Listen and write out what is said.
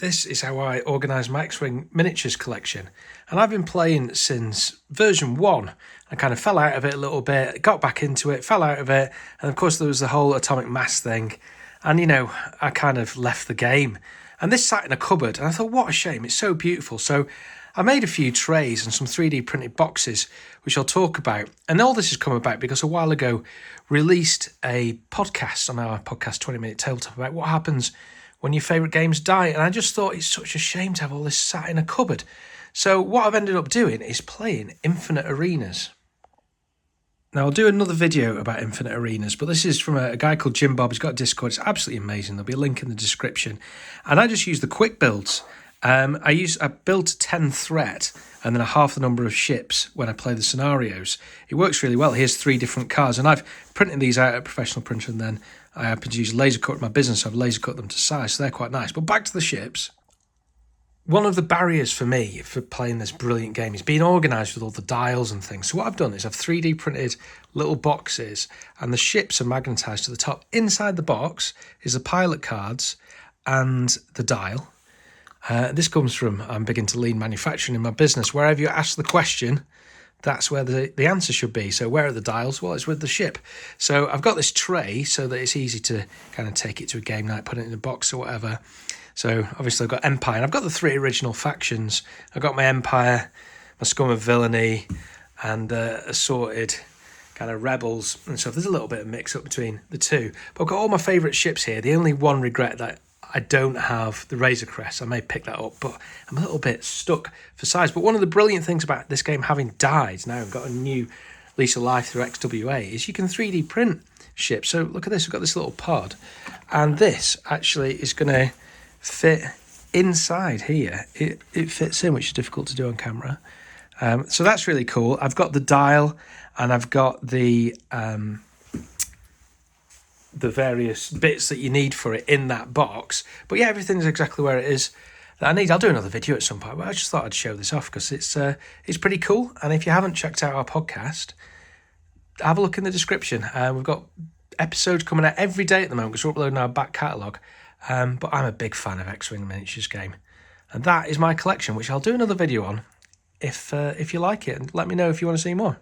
This is how I organise my X-Wing miniatures collection. And I've been playing since version 1. I kind of fell out of it a little bit, got back into it, fell out of it, and of course there was the whole atomic mass thing. And, you know, I kind of left the game. And this sat in a cupboard, and I thought, what a shame, it's so beautiful. So I made a few trays and some 3D printed boxes, which I'll talk about. And all this has come about because a while ago released a podcast on our podcast 20 Minute Tabletop about what happens when your favourite games die. And I just thought it's such a shame to have all this sat in a cupboard. So what I've ended up doing is playing Infinite Arenas. Now, I'll do another video about Infinite Arenas, but this is from a guy called Jim Bob. He's got a Discord. It's absolutely amazing. There'll be a link in the description. And I just use the quick builds. I built 10 threat and then a half the number of ships when I play the scenarios. It works really well. Here's 3 different cars, and I've printed these out at a professional printer, and then I happen to use laser cut in my business, so I've laser cut them to size, so they're quite nice. But back to the ships. One of the barriers for me for playing this brilliant game is being organised with all the dials and things. So what I've done is I've 3D printed little boxes, and the ships are magnetised to the top. Inside the box is the pilot cards and the dial. This comes from, I'm big into lean manufacturing in my business. Wherever you ask the question, that's where the answer should be. So where are the dials? Well, it's with the ship. So I've got this tray so that it's easy to kind of take it to a game night, put it in a box or whatever. So obviously I've got Empire, and I've got the 3 original factions. I've got my Empire, my Scum of Villainy, and assorted kind of rebels and stuff. There's a little bit of mix up between the two. But I've got all my favourite ships here. The only one regret that I don't have the Razor Crest. I may pick that up, but I'm a little bit stuck for size. But one of the brilliant things about this game having died now and got a new lease of life through XWA is you can 3D print ships. So look at this. We've got this little pod, and this actually is going to fit inside here. It fits in, which is difficult to do on camera. So that's really cool. I've got the dial, and I've got the various bits that you need for it in that box. But yeah, everything's exactly where it is that I need. I'll do another video at some point, but I just thought I'd show this off because it's pretty cool. And if you haven't checked out our podcast, have a look in the description. We've got episodes coming out every day at the moment because we're uploading our back catalogue. But I'm a big fan of X-Wing miniatures game, and that is my collection, which I'll do another video on if you like it, and let me know if you want to see more.